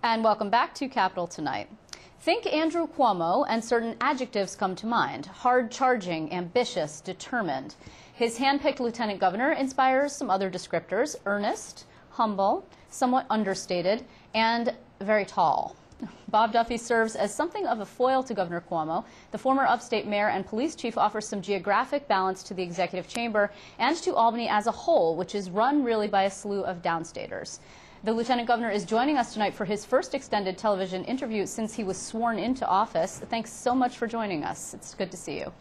And welcome back to Capital Tonight. Think Andrew Cuomo and certain adjectives come to mind: hard-charging, ambitious, determined. His hand-picked lieutenant governor inspires some other descriptors: earnest, humble, somewhat understated, and very tall. Bob Duffy serves as something of a foil to Governor Cuomo. The former upstate mayor and police chief offers some geographic balance to the executive chamber and to Albany as a whole, which is run really by a slew of downstaters. The lieutenant governor is joining us tonight for his first extended television interview since he was sworn into office. Thanks so much for joining us. It's good to see you.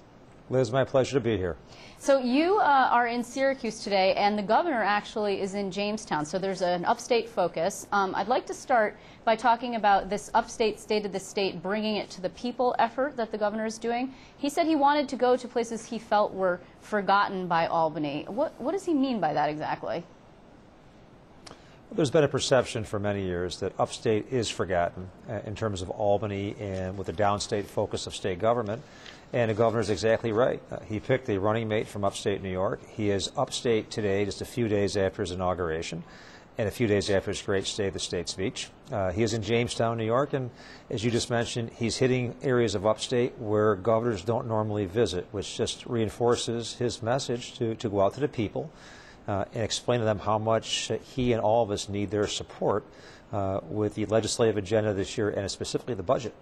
Liz, my pleasure to be here. So you are in Syracuse today, and the governor actually is in Jamestown, so there's an upstate focus. I'd like to start by talking about this upstate state of the state, bringing it to the people effort that the governor is doing. He said he wanted to go to places he felt were forgotten by Albany. What does he mean by that exactly? There's been a perception for many years that upstate is forgotten in terms of Albany and with the downstate focus of state government. And the governor is exactly right. He picked a running mate from upstate New York. He is upstate today, just a few days after his inauguration and a few days after his great State of the State speech. He is in Jamestown, New York, and as you just mentioned, he's hitting areas of upstate where governors don't normally visit, which just reinforces his message to go out to the people and explain to them how much he and all of us need their support with the legislative agenda this year and specifically the budget.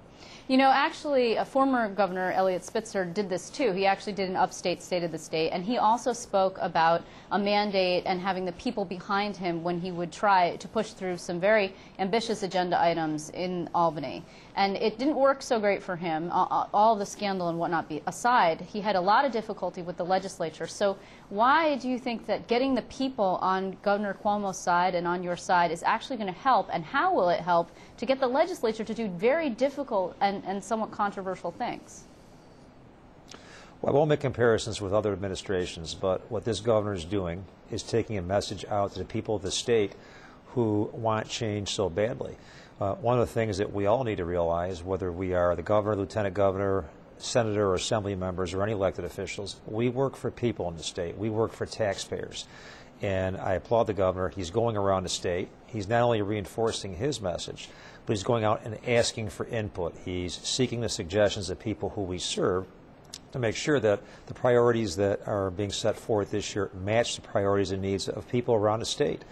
You know, actually, a former governor, Eliot Spitzer, did this too. He actually did an upstate state of the state, and he also spoke about a mandate and having the people behind him when he would try to push through some very ambitious agenda items in Albany. And it didn't work so great for him. All the scandal and whatnot aside, he had a lot of difficulty with the legislature. So why do you think that getting the people on Governor Cuomo's side and on your side is actually going to help, and how will it help to get the legislature to do very difficult and somewhat controversial things? Well, I won't make comparisons with other administrations, but what this governor is doing is taking a message out to the people of the state who want change so badly. One of the things that we all need to realize, whether we are the governor, lieutenant governor, senator, or assembly members, or any elected officials, we work for people in the state. We work for taxpayers. And I applaud the governor. He's going around the state. He's not only reinforcing his message, but he's going out and asking for input. He's seeking the suggestions of people who we serve to make sure that the priorities that are being set forth this year match the priorities and needs of people around the state.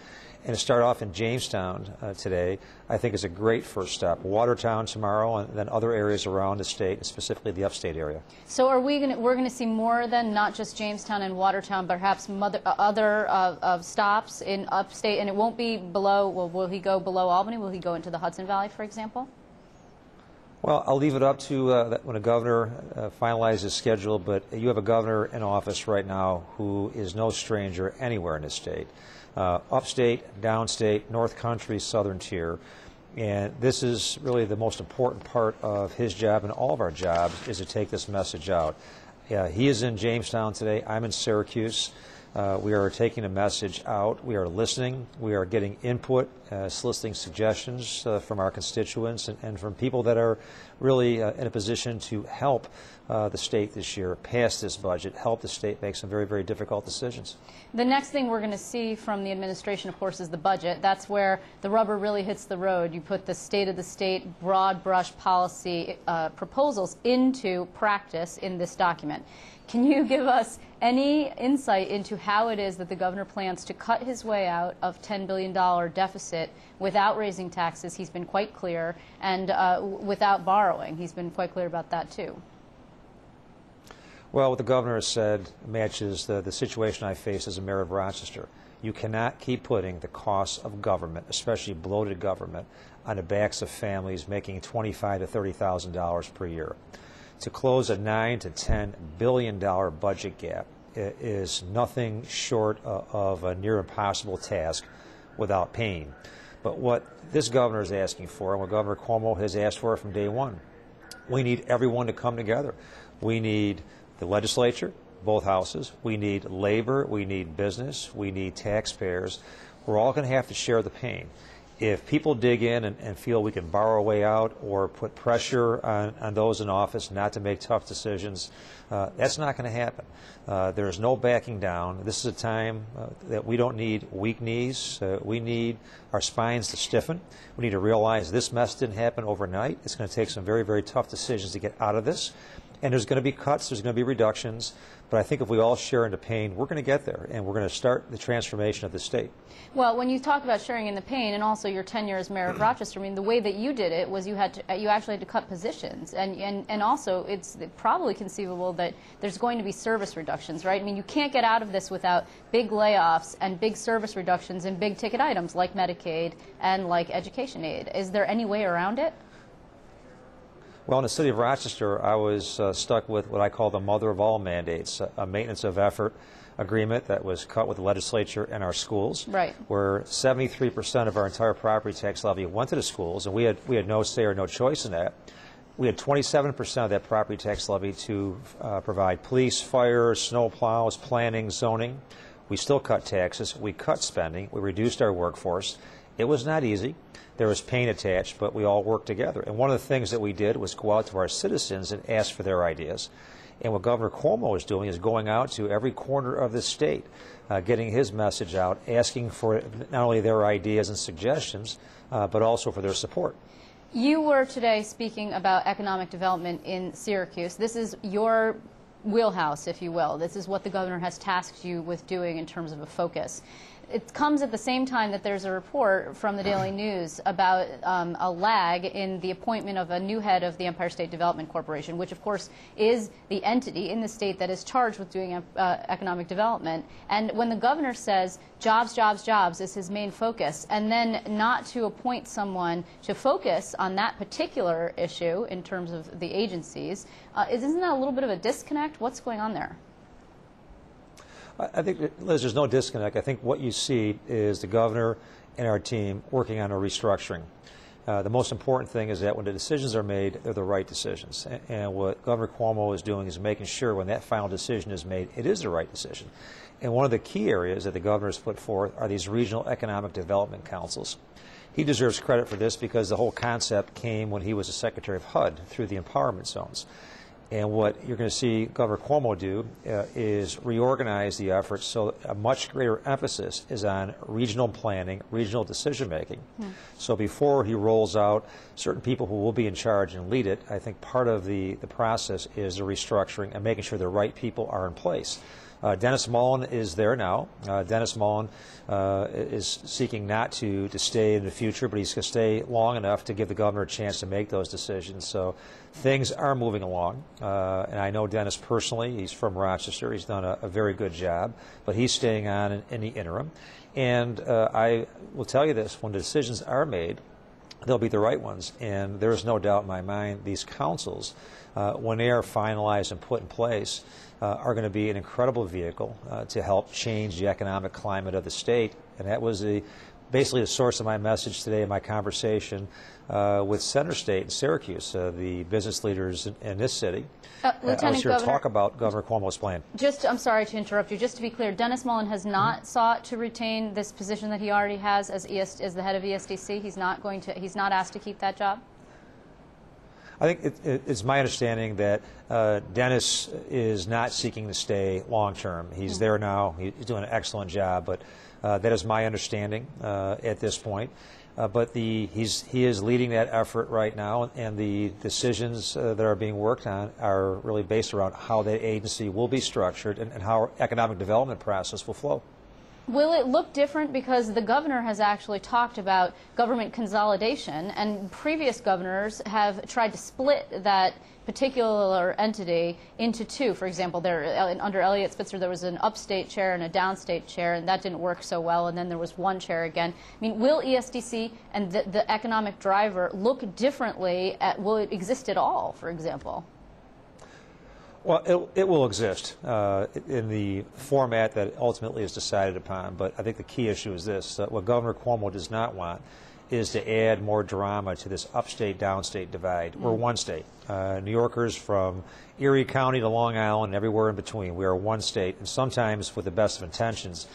And to start off in Jamestown today, I think is a great first step. Watertown tomorrow, and then other areas around the state, and specifically the upstate area. So are we're going to see more then, not just Jamestown and Watertown, but perhaps other stops in upstate, and it won't be below, well, will he go below Albany? Will he go into the Hudson Valley, for example? Well, I'll leave it up to when a governor finalizes his schedule, but you have a governor in office right now who is no stranger anywhere in the state. Upstate, downstate, North Country, Southern Tier. And this is really the most important part of his job and all of our jobs, is to take this message out. He is in Jamestown today. I'm in Syracuse. We are taking a message out. We are listening. We are getting input, soliciting suggestions from our constituents and from people that are really in a position to help the state this year pass this budget, help the state make some very, very difficult decisions. The next thing we're going to see from the administration, of course, is the budget. That's where the rubber really hits the road. You put the state of the state, broad brush policy proposals into practice in this document. Can you give us any insight into how it is that the governor plans to cut his way out of $10 billion deficit without raising taxes? He's been quite clear, and without borrowing. He's been quite clear about that, too. Well, what the governor has said matches the situation I face as a mayor of Rochester. You cannot keep putting the costs of government, especially bloated government, on the backs of families making $25,000 to $30,000 per year. To close a $9 to $10 billion budget gap is nothing short of a near impossible task without pain. But what this governor is asking for, and what Governor Cuomo has asked for from day one, we need everyone to come together. We need the legislature, both houses. We need labor. We need business. We need taxpayers. We're all going to have to share the pain. If people dig in and feel we can borrow a way out or put pressure on those in office not to make tough decisions, that's not going to happen. There is no backing down. This is a time that we don't need weak knees. We need our spines to stiffen. We need to realize this mess didn't happen overnight. It's going to take some very, very tough decisions to get out of this. And there's going to be cuts, there's going to be reductions, but I think if we all share in the pain, we're going to get there, and we're going to start the transformation of the state. Well, when you talk about sharing in the pain, and also your tenure as mayor of Rochester, I mean, the way that you did it was you actually had to cut positions, and also it's probably conceivable that there's going to be service reductions, right? I mean, you can't get out of this without big layoffs and big service reductions in big ticket items like Medicaid and like education aid. Is there any way around it? Well, in the city of Rochester, I was stuck with what I call the mother of all mandates, a maintenance of effort agreement that was cut with the legislature and our schools, right, where 73% of our entire property tax levy went to the schools, and we had no say or no choice in that. We had 27% of that property tax levy to provide police, fire, snow plows, planning, zoning. We still cut taxes. We cut spending. We reduced our workforce. It was not easy. There was pain attached, but we all worked together. And one of the things that we did was go out to our citizens and ask for their ideas. And what Governor Cuomo is doing is going out to every corner of the state, getting his message out, asking for not only their ideas and suggestions, but also for their support. You were today speaking about economic development in Syracuse. This is your wheelhouse, if you will. This is what the governor has tasked you with doing in terms of a focus. It comes at the same time that there's a report from the Daily News about a lag in the appointment of a new head of the Empire State Development Corporation, which of course is the entity in the state that is charged with doing economic development. And when the governor says jobs, jobs, jobs is his main focus, and then not to appoint someone to focus on that particular issue in terms of the agencies, isn't that a little bit of a disconnect? What's going on there? I think, Liz, there's no disconnect. I think what you see is the governor and our team working on a restructuring. The most important thing is that when the decisions are made, they're the right decisions. And what Governor Cuomo is doing is making sure when that final decision is made, it is the right decision. And one of the key areas that the governor has put forth are these regional economic development councils. He deserves credit for this because the whole concept came when he was the Secretary of HUD through the empowerment zones. And what you're going to see Governor Cuomo do is reorganize the efforts so a much greater emphasis is on regional planning, regional decision making. So before he rolls out certain people who will be in charge and lead it, I think part of the process is the restructuring and making sure the right people are in place. Dennis Mullen is there now. Dennis Mullen is seeking not to stay in the future, but he's going to stay long enough to give the governor a chance to make those decisions. So things are moving along. And I know Dennis personally. He's from Rochester. He's done a very good job, but he's staying on in the interim. And I will tell you this, when the decisions are made, they'll be the right ones. And there is no doubt in my mind these councils, when they are finalized and put in place, are going to be an incredible vehicle to help change the economic climate of the state. And that was basically the source of my message today in my conversation with Center State in Syracuse, the business leaders in this city. Lieutenant I was here Governor, to talk about Governor Cuomo's plan. I'm sorry to interrupt you. Just to be clear, Dennis Mullen has not sought to retain this position that he already has as the head of ESDC. He's not asked to keep that job? I think it's my understanding that Dennis is not seeking to stay long term. He's there now. He's doing an excellent job, but that is my understanding at this point. But he is leading that effort right now, and the decisions that are being worked on are really based around how the agency will be structured and how our economic development process will flow. Will it look different? Because the governor has actually talked about government consolidation, and previous governors have tried to split that particular entity into two. For example, under Eliot Spitzer, there was an upstate chair and a downstate chair, and that didn't work so well, and then there was one chair again. I mean, will ESDC and the economic driver look differently? Will it exist at all, for example? Well, it will exist in the format that ultimately is decided upon, but I think the key issue is this. What Governor Cuomo does not want is to add more drama to this upstate-downstate divide. We're one state. New Yorkers from Erie County to Long Island and everywhere in between. We are one state, and sometimes with the best of intentions,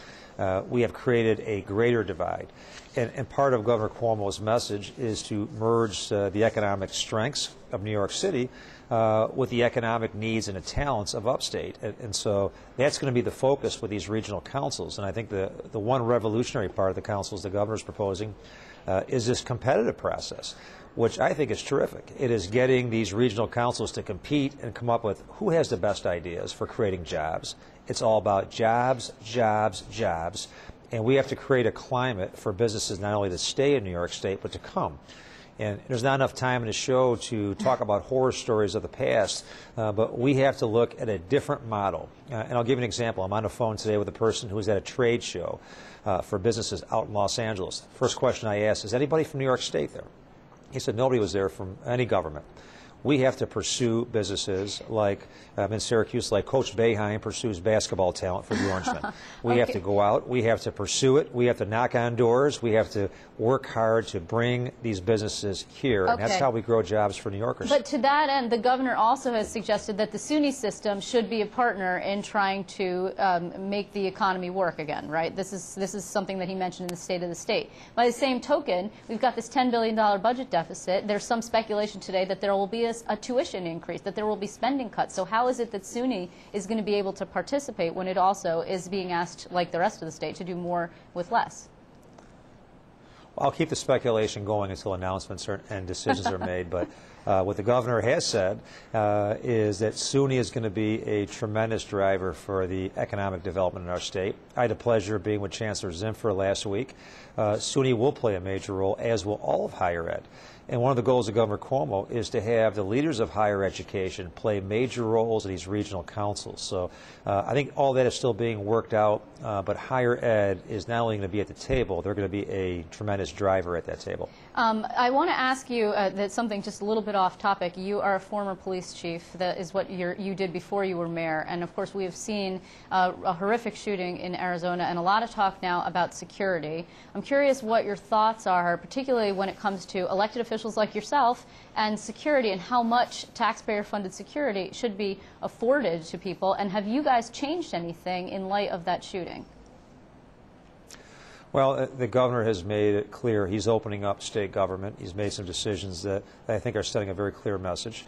we have created a greater divide. And part of Governor Cuomo's message is to merge the economic strengths of New York City with the economic needs and the talents of upstate. And so that's going to be the focus with these regional councils. And I think the one revolutionary part of the councils the governor's proposing is this competitive process, which I think is terrific. It is getting these regional councils to compete and come up with who has the best ideas for creating jobs. It's all about jobs, jobs, jobs. And we have to create a climate for businesses not only to stay in New York State, but to come. And there's not enough time in the show to talk about horror stories of the past, but we have to look at a different model. And I'll give you an example. I'm on the phone today with a person who was at a trade show for businesses out in Los Angeles. First question I asked, is anybody from New York State there? He said nobody was there from any government. We have to pursue businesses like in Syracuse, like Coach Boeheim pursues basketball talent for the Orangemen. We have to go out. We have to pursue it. We have to knock on doors. We have to work hard to bring these businesses here. And that's how we grow jobs for New Yorkers. But to that end, the governor also has suggested that the SUNY system should be a partner in trying to make the economy work again, right? This is something that he mentioned in the State of the State. By the same token, we've got this $10 billion budget deficit. There's some speculation today that there will be a tuition increase, that there will be spending cuts. So how is it that SUNY is going to be able to participate when it also is being asked, like the rest of the state, to do more with less? Well, I'll keep the speculation going until announcements and decisions are made. But what the governor has said is that SUNY is going to be a tremendous driver for the economic development in our state. I had the pleasure of being with Chancellor Zimfer last week. SUNY will play a major role, as will all of higher ed. And one of the goals of Governor Cuomo is to have the leaders of higher education play major roles in these regional councils. So I think all that is still being worked out, but higher ed is not only going to be at the table, they're going to be a tremendous driver at that table. I want to ask you that something just a little bit off topic. You are a former police chief. That is what you did before you were mayor. And of course, we have seen a horrific shooting in Arizona and a lot of talk now about security. I'm curious what your thoughts are, particularly when it comes to elected officials like yourself and security, and how much taxpayer-funded security should be afforded to people. And have you guys changed anything in light of that shooting? Well, the governor has made it clear he's opening up state government. He's made some decisions that I think are sending a very clear message.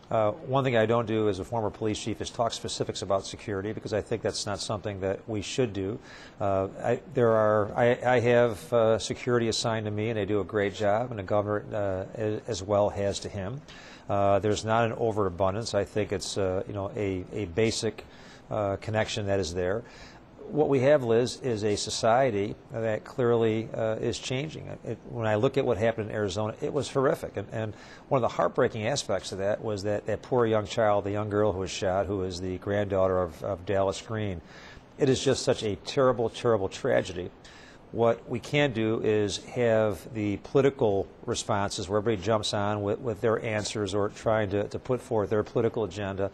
One thing I don't do as a former police chief is talk specifics about security, because I think that's not something that we should do. I have security assigned to me, and they do a great job, and the governor as well has to him. There's not an overabundance. I think it's a basic connection that is there. What we have, Liz, is a society that clearly is changing. When I look at what happened in Arizona, it was horrific. And one of the heartbreaking aspects of that was that poor young child, the young girl who was shot, who is the granddaughter of Dallas Green. It is just such a terrible, terrible tragedy. What we can't do is have the political responses where everybody jumps on with their answers or trying to put forth their political agenda.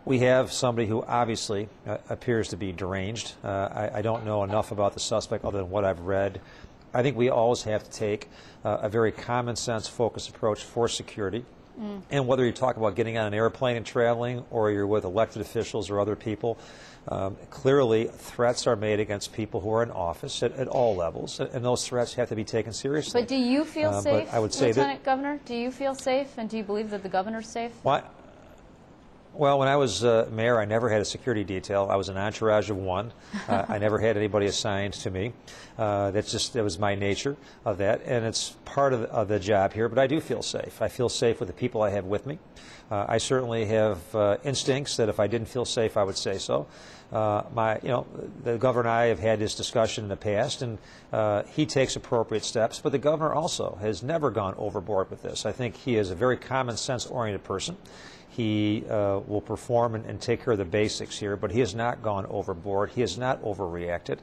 We have somebody who obviously appears to be deranged. I don't know enough about the suspect other than what I've read. I think we always have to take a very common sense focused approach for security. And whether you talk about getting on an airplane and traveling or you're with elected officials or other people, clearly threats are made against people who are in office at all levels, and those threats have to be taken seriously. But do you feel safe, I would say Lieutenant Governor? Do you feel safe, and do you believe that the governor's safe? Well, when I was mayor, I never had a security detail. I was an entourage of one. I never had anybody assigned to me. That was my nature of that, and it's part of the job here. But I do feel safe. I feel safe with the people I have with me. I certainly have instincts that if I didn't feel safe, I would say so. The governor and I have had this discussion in the past, and he takes appropriate steps. But the governor also has never gone overboard with this. I think he is a very common sense-oriented person. He will perform and take care of the basics here, but he has not gone overboard. He has not overreacted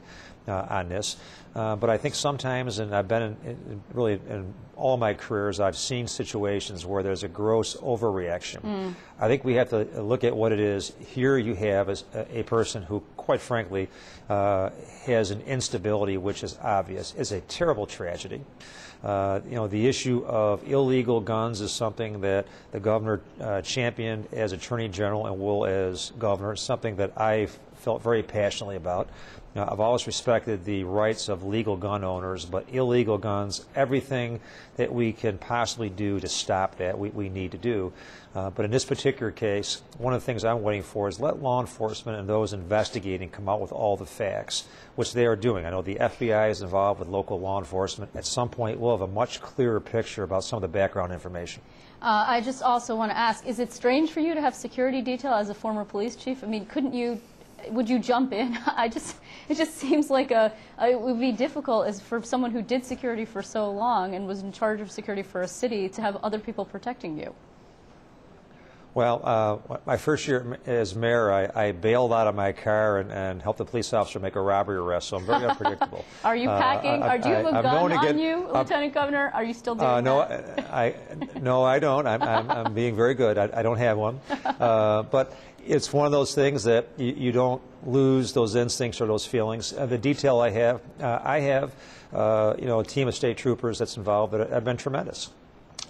on this. But I think sometimes, and I've been in all my careers, I've seen situations where there's a gross overreaction. I think we have to look at what it is. Here you have a person who, quite frankly, has an instability which is obvious. It's a terrible tragedy. The issue of illegal guns is something that the governor championed as Attorney General and will as governor. It's something that I've felt very passionately about. I've always respected the rights of legal gun owners, but illegal guns, everything that we can possibly do to stop that, we need to do. But in this particular case, one of the things I'm waiting for is let law enforcement and those investigating come out with all the facts, which they are doing. I know the FBI is involved with local law enforcement. At some point, we'll have a much clearer picture about some of the background information. I just also want to ask, is it strange for you to have security detail as a former police chief? I mean, would you jump in? It just seems like it would be difficult as for someone who did security for so long and was in charge of security for a city to have other people protecting you. Well, my first year as mayor, I bailed out of my car and helped the police officer make a robbery arrest, so I'm very unpredictable. Are you packing? Do you have a gun on you, Lieutenant Governor? Are you still doing that? No, I don't. I'm being very good. I don't have one. But it's one of those things that you don't lose those instincts or those feelings. The detail I have a team of state troopers that's involved that have been tremendous.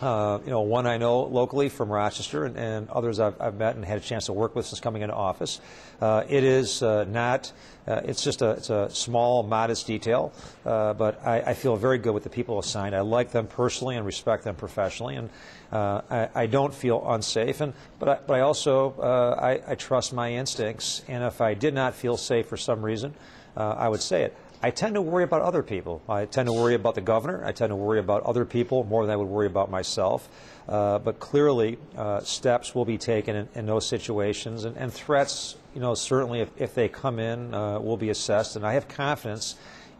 One I know locally from Rochester, and others I've met and had a chance to work with since coming into office. It is it's a small, modest detail, but I feel very good with the people assigned. I like them personally and respect them professionally, and I don't feel unsafe. But I also I trust my instincts, and if I did not feel safe for some reason, I would say it. I tend to worry about other people. I tend to worry about the governor. I tend to worry about other people more than I would worry about myself. But clearly, steps will be taken in those situations, and threats, certainly if they come in, will be assessed. And I have confidence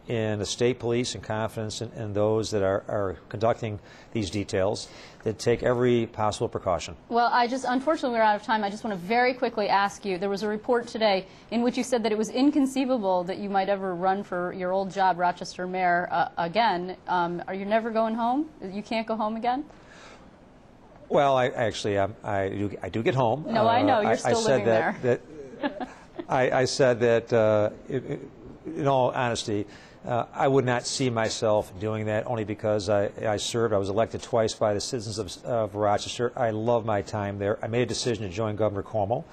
in the state police and confidence in those that are conducting these details that take every possible precaution. Well, unfortunately, we're out of time. I just want to very quickly ask you, there was a report today in which you said that it was inconceivable that you might ever run for your old job, Rochester mayor, again. Are you never going home? You can't go home again? Well, I do get home. No, I know. You're still living there. I said that, in all honesty, I would not see myself doing that only because I served. I was elected twice by the citizens of Rochester. I love my time there. I made a decision to join Governor Cuomo,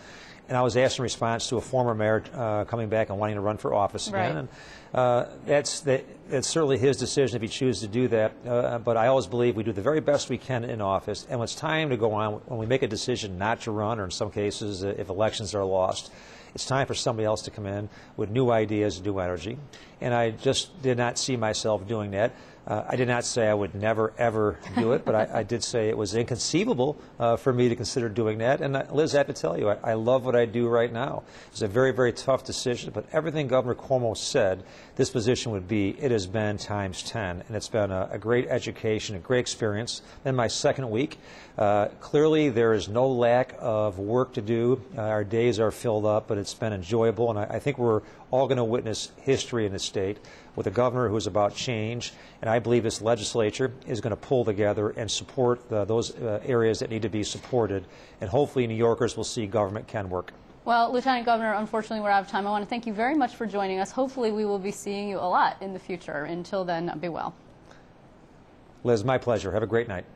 and I was asked in response to a former mayor coming back and wanting to run for office again. Right. And that's certainly his decision if he chooses to do that. But I always believe we do the very best we can in office, and when it's time to go on, when we make a decision not to run, or in some cases if elections are lost, it's time for somebody else to come in with new ideas, new energy. And I just did not see myself doing that. I did not say I would never, ever do it, but I did say it was inconceivable for me to consider doing that. And Liz, I have to tell you, I love what I do right now. It's a very, very tough decision, but everything Governor Cuomo said this position would be, it has been times 10. And it's been a great education, a great experience. In my second week, clearly there is no lack of work to do. Our days are filled up, but it's been enjoyable. And I think we're all going to witness history in the state with a governor who's about change, and I believe this legislature is going to pull together and support those areas that need to be supported, and hopefully New Yorkers will see government can work. Well, Lieutenant Governor, unfortunately we're out of time. I want to thank you very much for joining us. Hopefully we will be seeing you a lot in the future. Until then, be well. Liz, my pleasure. Have a great night.